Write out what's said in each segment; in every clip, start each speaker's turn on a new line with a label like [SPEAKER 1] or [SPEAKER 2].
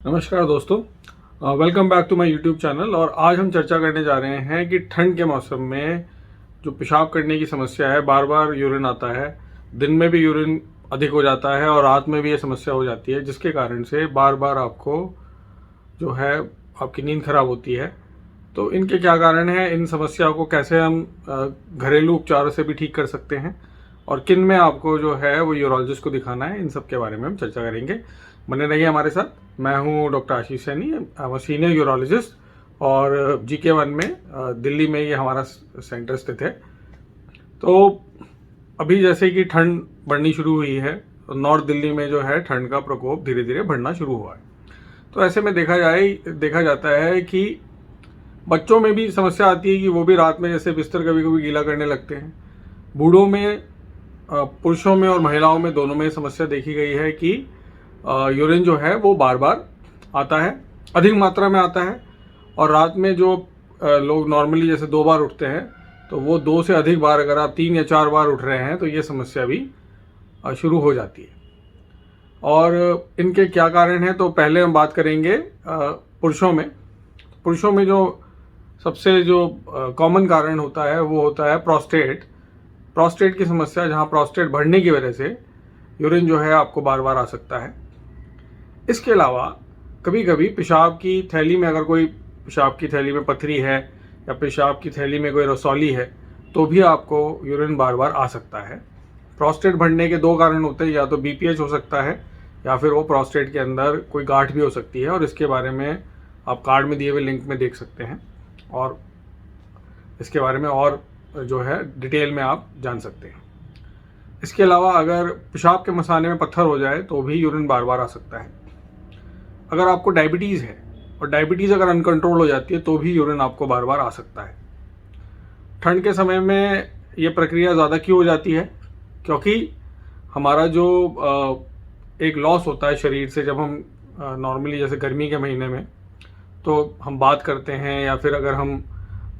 [SPEAKER 1] नमस्कार दोस्तों, welcome back to my YouTube channel. और आज हम चर्चा करने जा रहे हैं कि ठंड के मौसम में जो पेशाब करने की समस्या है, बार बार यूरिन आता है, दिन में भी यूरिन अधिक हो जाता है और रात में भी ये समस्या हो जाती है, जिसके कारण से बार बार आपको जो है आपकी नींद खराब होती है। तो इनके क्या कारण हैं, इन समस्या को कैसे हम घरेलू उपचारों से भी ठीक कर सकते हैं और किन में आपको जो है वो यूरोलॉजिस्ट को दिखाना है, इन सब के बारे में हम चर्चा करेंगे। बने रहिए हमारे साथ। मैं हूं डॉक्टर आशीष सैनी, सीनियर यूरोलॉजिस्ट और GK1 में दिल्ली में ये हमारा सेंटर स्थित है। तो अभी जैसे कि ठंड बढ़नी शुरू हुई है, तो नॉर्थ दिल्ली में जो है ठंड का प्रकोप धीरे धीरे बढ़ना शुरू हुआ है। तो ऐसे में देखा जाता है कि बच्चों में भी समस्या आती है कि वो भी रात में जैसे बिस्तर कभी कभी गीला करने लगते हैं। बूढ़ों में, पुरुषों में और महिलाओं में दोनों में समस्या देखी गई है कि यूरिन जो है वो बार बार आता है, अधिक मात्रा में आता है। और रात में जो लोग नॉर्मली जैसे 2 बार उठते हैं, तो वो 2 से अधिक बार, अगर आप 3 या 4 बार उठ रहे हैं तो ये समस्या भी शुरू हो जाती है। और इनके क्या कारण हैं, तो पहले हम बात करेंगे पुरुषों में। पुरुषों में जो सबसे जो कॉमन कारण होता है वो होता है प्रोस्टेट की समस्या, जहाँ प्रोस्टेट बढ़ने की वजह से यूरिन जो है आपको बार बार आ सकता है। इसके अलावा कभी कभी पेशाब की थैली में, अगर कोई पेशाब की थैली में पथरी है या पेशाब की थैली में कोई रसौली है, तो भी आपको यूरिन बार बार आ सकता है। प्रोस्टेट बढ़ने के 2 कारण होते हैं, या तो BPH हो सकता है या फिर वो प्रोस्टेट के अंदर कोई गांठ भी हो सकती है। और इसके बारे में आप कार्ड में दिए हुए लिंक में देख सकते हैं और इसके बारे में और जो है डिटेल में आप जान सकते हैं। इसके अलावा अगर पेशाब के मसाने में पत्थर हो जाए तो भी यूरिन बार बार आ सकता है। अगर आपको डायबिटीज़ है और डायबिटीज़ अगर अनकंट्रोल हो जाती है तो भी यूरिन आपको बार बार आ सकता है। ठंड के समय में ये प्रक्रिया ज़्यादा क्यों हो जाती है, क्योंकि हमारा जो एक लॉस होता है शरीर से, जब हम नॉर्मली जैसे गर्मी के महीने में तो हम बात करते हैं, या फिर अगर हम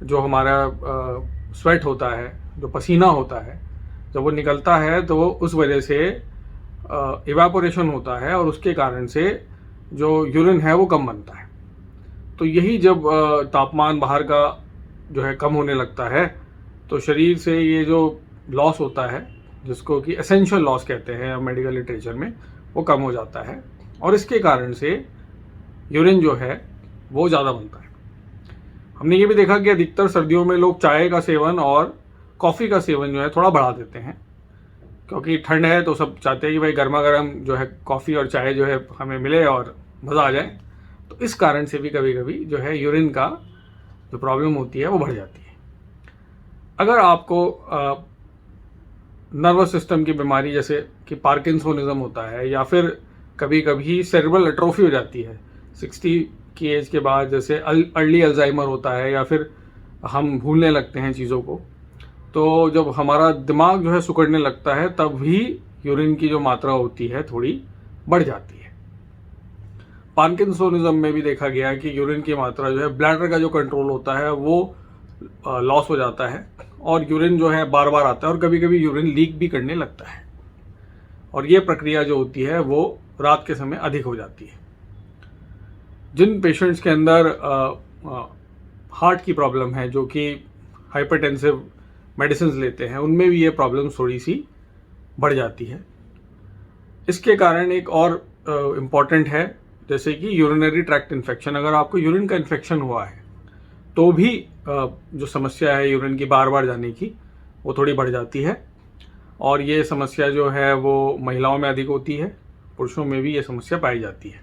[SPEAKER 1] जो हमारा स्वेट होता है, जो पसीना होता है, जब वो निकलता है तो वो उस वजह से इवेपोरेशन होता है और उसके कारण से जो यूरिन है वो कम बनता है। तो यही जब तापमान बाहर का जो है कम होने लगता है, तो शरीर से ये जो लॉस होता है, जिसको कि एसेंशियल लॉस कहते हैं मेडिकल लिटरेचर में, वो कम हो जाता है और इसके कारण से यूरिन जो है वो ज़्यादा बनता है। हमने ये भी देखा कि अधिकतर सर्दियों में लोग चाय का सेवन और कॉफ़ी का सेवन जो है थोड़ा बढ़ा देते हैं, क्योंकि ठंड है तो सब चाहते हैं कि भाई गर्मा गर्म जो है कॉफ़ी और चाय जो है हमें मिले और मज़ा आ जाए। तो इस कारण से भी कभी कभी जो है यूरिन का जो प्रॉब्लम होती है वो बढ़ जाती है। अगर आपको नर्वस सिस्टम की बीमारी जैसे कि पार्किंसोनिज्म होता है, या फिर कभी कभी सेरेब्रल एट्रोफी हो जाती है 60 की एज के बाद, जैसे अर्ली अल्जाइमर होता है, या फिर हम भूलने लगते हैं चीज़ों को, तो जब हमारा दिमाग जो है सिकुड़ने लगता है तब भी यूरिन की जो मात्रा होती है थोड़ी बढ़ जाती है। पार्किंसोनिज्म में भी देखा गया है कि यूरिन की मात्रा जो है, ब्लैडर का जो कंट्रोल होता है वो लॉस हो जाता है और यूरिन जो है बार बार आता है और कभी कभी यूरिन लीक भी करने लगता है। और ये प्रक्रिया जो होती है वो रात के समय अधिक हो जाती है। जिन पेशेंट्स के अंदर हार्ट की प्रॉब्लम है, जो कि हाइपरटेंसिव मेडिसिन लेते हैं, उनमें भी ये प्रॉब्लम थोड़ी सी बढ़ जाती है। इसके कारण एक और इम्पॉर्टेंट है, जैसे कि यूरिनरी ट्रैक्ट इन्फेक्शन। अगर आपको यूरिन का इन्फेक्शन हुआ है तो भी जो समस्या है यूरिन की बार बार जाने की, वो थोड़ी बढ़ जाती है। और ये समस्या जो है वो महिलाओं में अधिक होती है, पुरुषों में भी ये समस्या पाई जाती है।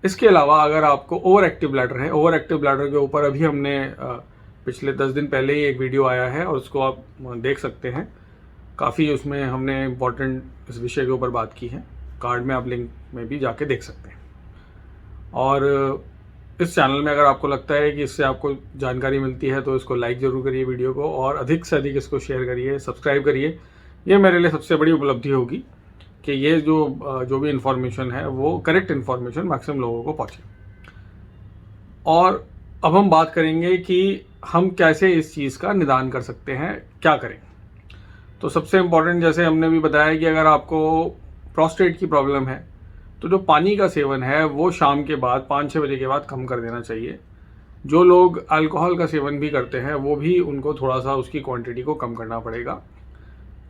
[SPEAKER 1] इसके अलावा अगर आपको ओवर एक्टिव ब्लैडर है, ओवर एक्टिव ब्लैडर के ऊपर अभी हमने पिछले 10 दिन पहले ही एक वीडियो आया है और उसको आप देख सकते हैं। काफ़ी उसमें हमने इम्पोर्टेंट इस विषय के ऊपर बात की है। कार्ड में आप लिंक में भी जाके देख सकते हैं। और इस चैनल में अगर आपको लगता है कि इससे आपको जानकारी मिलती है तो इसको लाइक ज़रूर करिए वीडियो को, और अधिक से अधिक इसको शेयर करिए, सब्सक्राइब करिए। ये मेरे लिए सबसे बड़ी उपलब्धि होगी कि ये जो भी इन्फॉर्मेशन है वो करेक्ट इन्फॉर्मेशन मैक्सिमम लोगों को पहुँचे। और अब हम बात करेंगे कि हम कैसे इस चीज़ का निदान कर सकते हैं, क्या करें। तो सबसे इम्पॉर्टेंट, जैसे हमने भी बताया कि अगर आपको प्रोस्टेट की प्रॉब्लम है तो जो पानी का सेवन है वो शाम के बाद 5-6 बजे के बाद कम कर देना चाहिए। जो लोग अल्कोहल का सेवन भी करते हैं वो भी उनको थोड़ा सा उसकी क्वांटिटी को कम करना पड़ेगा।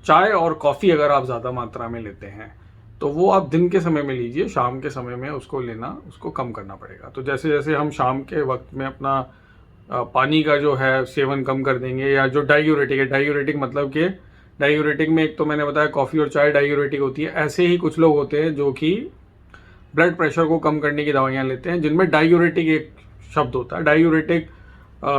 [SPEAKER 1] चाय और कॉफ़ी अगर आप ज़्यादा मात्रा में लेते हैं तो वो आप दिन के समय में लीजिए, शाम के समय में उसको लेना, उसको कम करना पड़ेगा। तो जैसे जैसे हम शाम के वक्त में अपना पानी का जो है सेवन कम कर देंगे, या जो डायूरेटिक है, डायूरेटिक मतलब कि डायूरेटिक में एक तो मैंने बताया कॉफ़ी और चाय डायूरेटिक होती है, ऐसे ही कुछ लोग होते हैं जो कि ब्लड प्रेशर को कम करने की दवाइयाँ लेते हैं जिनमें डायूरेटिक एक शब्द होता है। डायूरेटिक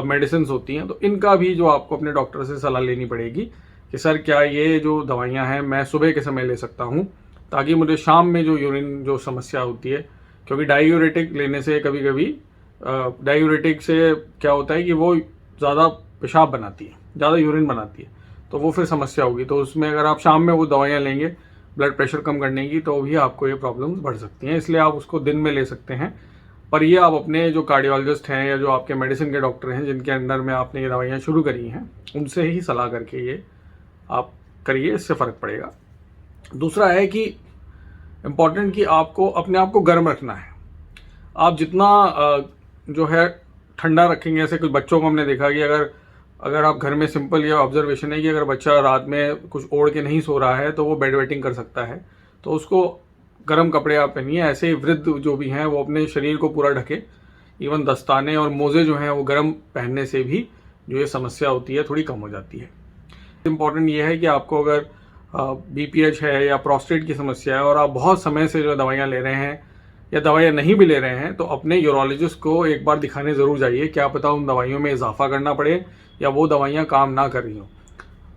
[SPEAKER 1] मेडिसिन होती हैं, तो इनका भी जो आपको अपने डॉक्टर से सलाह लेनी पड़ेगी कि सर क्या ये जो दवाइयाँ हैं मैं सुबह के समय ले सकता हूँ, ताकि मुझे शाम में जो यूरिन जो समस्या होती है, क्योंकि डायूरेटिक लेने से कभी कभी डायूरेटिक से क्या होता है कि वो ज़्यादा पेशाब बनाती है, ज़्यादा यूरिन बनाती है, तो वो फिर समस्या होगी। तो उसमें अगर आप शाम में वो दवाइयाँ लेंगे ब्लड प्रेशर कम करने की, तो भी आपको ये प्रॉब्लम्स बढ़ सकती हैं। इसलिए आप उसको दिन में ले सकते हैं, पर ये आप अपने जो कार्डियोलॉजिस्ट हैं या जो आपके मेडिसिन के डॉक्टर हैं जिनके अंडर में आपने ये दवाइयाँ शुरू करी हैं, उनसे ही सलाह करके ये आप करिए, इससे फ़र्क पड़ेगा। दूसरा है कि इम्पॉर्टेंट कि आपको अपने आप को गर्म रखना है। आप जितना जो है ठंडा रखेंगे, ऐसे कुछ बच्चों को हमने देखा कि अगर आप घर में सिंपल ये ऑब्जर्वेशन है कि अगर बच्चा रात में कुछ ओढ़ के नहीं सो रहा है तो वो बेड वेटिंग कर सकता है, तो उसको गर्म कपड़े आप पहनिए। ऐसे ही वृद्ध जो भी हैं वो अपने शरीर को पूरा ढके, इवन दस्ताने और मोजे जो हैं वो गर्म पहनने से भी जो ये समस्या होती है थोड़ी कम हो जाती है। इम्पॉर्टेंट ये है कि आपको अगर BPH है या प्रोस्टेट की समस्या है और आप बहुत समय से जो दवाइयाँ ले रहे हैं या दवाइयाँ नहीं भी ले रहे हैं, तो अपने यूरोलॉजिस्ट को एक बार दिखाने ज़रूर जाइए। क्या पता उन दवाइयों में इजाफा करना पड़े या वो दवाइयाँ काम ना कर रही हों।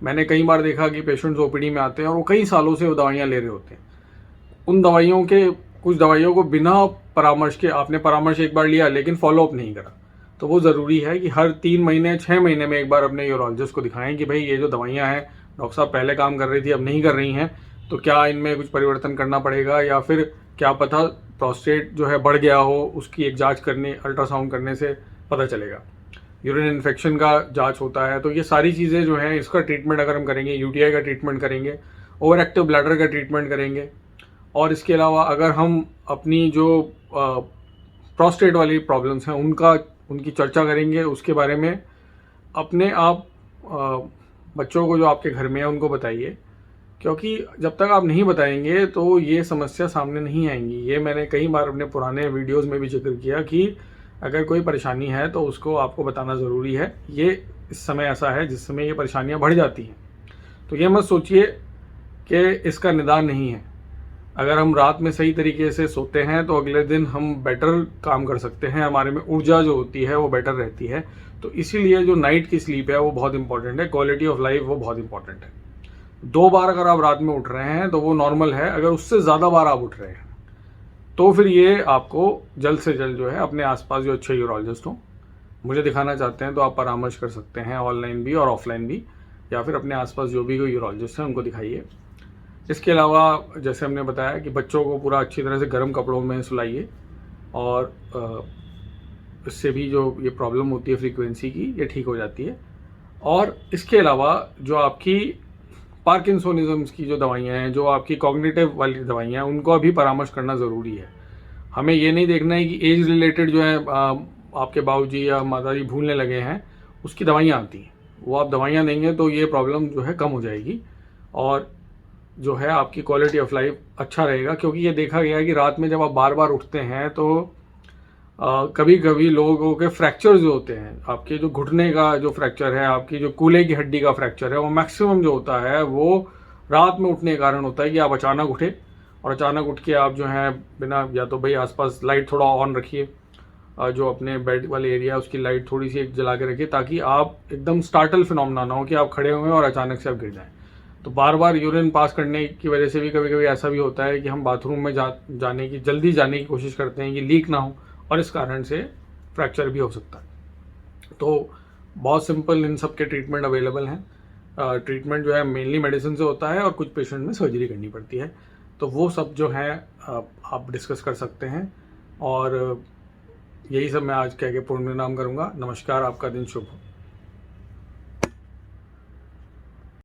[SPEAKER 1] मैंने कई बार देखा कि पेशेंट्स OPD में आते हैं और वो कई सालों से वो दवाइयाँ ले रहे होते हैं। उन दवाइयों के कुछ दवाइयों को बिना परामर्श के, आपने परामर्श एक बार लिया लेकिन फॉलोअप नहीं करा, तो वो ज़रूरी है कि हर 3 महीने 6 महीने में एक बार अपने यूरोलॉजिस्ट को दिखाएं कि भाई ये जो दवाइयाँ हैं डॉक्टर साहब पहले काम कर रही थी अब नहीं कर रही हैं, तो क्या इनमें कुछ परिवर्तन करना पड़ेगा, या फिर क्या पता प्रोस्टेट जो है बढ़ गया हो, उसकी एक जांच करने, अल्ट्रासाउंड करने से पता चलेगा। यूरिन इन्फेक्शन का जांच होता है। तो ये सारी चीज़ें जो हैं इसका ट्रीटमेंट अगर हम करेंगे, UTI का ट्रीटमेंट करेंगे, ओवर एक्टिव ब्लैडर का ट्रीटमेंट करेंगे, और इसके अलावा अगर हम अपनी जो प्रोस्टेट वाली प्रॉब्लम्स हैं उनकी चर्चा करेंगे, उसके बारे में अपने आप बच्चों को जो आपके घर में है उनको बताइए, क्योंकि जब तक आप नहीं बताएंगे तो ये समस्या सामने नहीं आएंगी। ये मैंने कई बार अपने पुराने वीडियोस में भी जिक्र किया कि अगर कोई परेशानी है तो उसको आपको बताना ज़रूरी है। ये इस समय ऐसा है जिस समय ये परेशानियां बढ़ जाती हैं, तो ये मत सोचिए कि इसका निदान नहीं है। अगर हम रात में सही तरीके से सोते हैं तो अगले दिन हम बेटर काम कर सकते हैं, हमारे में ऊर्जा जो होती है वो बेटर रहती है। तो इसीलिए जो नाइट की स्लीप है वो बहुत इंपॉर्टेंट है, क्वालिटी ऑफ लाइफ वो बहुत इंपॉर्टेंट है। 2 बार अगर आप रात में उठ रहे हैं तो वो नॉर्मल है, अगर उससे ज़्यादा बार आप उठ रहे हैं तो फिर ये आपको जल्द से जल्द जो है अपने आसपास जो अच्छे यूरोलॉजिस्ट हों, मुझे दिखाना चाहते हैं तो आप परामर्श कर सकते हैं, ऑनलाइन भी और ऑफलाइन भी, या फिर अपने आसपास जो भी कोई यूरोलॉजिस्ट हैं उनको दिखाइए। इसके अलावा जैसे हमने बताया कि बच्चों को पूरा अच्छी तरह से गर्म कपड़ों में सुलाइए, और इससे भी जो ये प्रॉब्लम होती है फ्रीक्वेंसी की, ये ठीक हो जाती है। और इसके अलावा जो आपकी पार्किंसोनिज्म्स की जो दवाइयाँ हैं, जो आपकी कॉग्निटिव वाली दवाइयाँ हैं, उनको अभी परामर्श करना ज़रूरी है। हमें ये नहीं देखना है कि एज रिलेटेड जो है आपके बाबूजी या माताजी भूलने लगे हैं, उसकी दवाइयाँ आती हैं, वो आप दवाइयाँ देंगे तो ये प्रॉब्लम जो है कम हो जाएगी, और जो है आपकी क्वालिटी ऑफ लाइफ अच्छा रहेगा। क्योंकि ये देखा गया है कि रात में जब आप बार बार उठते हैं तो कभी कभी लोगों के फ्रैक्चर जो होते हैं, आपके जो घुटने का जो फ्रैक्चर है, आपकी जो कूल्हे की हड्डी का फ्रैक्चर है, वो मैक्सिमम जो होता है वो रात में उठने के कारण होता है कि आप अचानक उठे और अचानक उठ के आप जो है बिना, या तो भाई आसपास लाइट थोड़ा ऑन रखिए, जो अपने बेड वाले एरिया है उसकी लाइट थोड़ी सी जला के रखिए, ताकि आप एकदम स्टार्टल फिनोमेना ना हो कि आप खड़े हुए हैं और अचानक से आप गिर जाएं। तो बार बार यूरिन पास करने की वजह से भी कभी कभी ऐसा भी होता है कि हम बाथरूम में जल्दी जाने की कोशिश करते हैं कि लीक ना हो, और इस कारण से फ्रैक्चर भी हो सकता है। तो बहुत सिंपल इन सब के ट्रीटमेंट अवेलेबल हैं। ट्रीटमेंट जो है मेनली मेडिसिन से होता है और कुछ पेशेंट में सर्जरी करनी पड़ती है, तो वो सब जो है आप डिस्कस कर सकते हैं। और यही सब मैं आज कह के पूर्ण विराम करूँगा। नमस्कार, आपका दिन शुभ हो।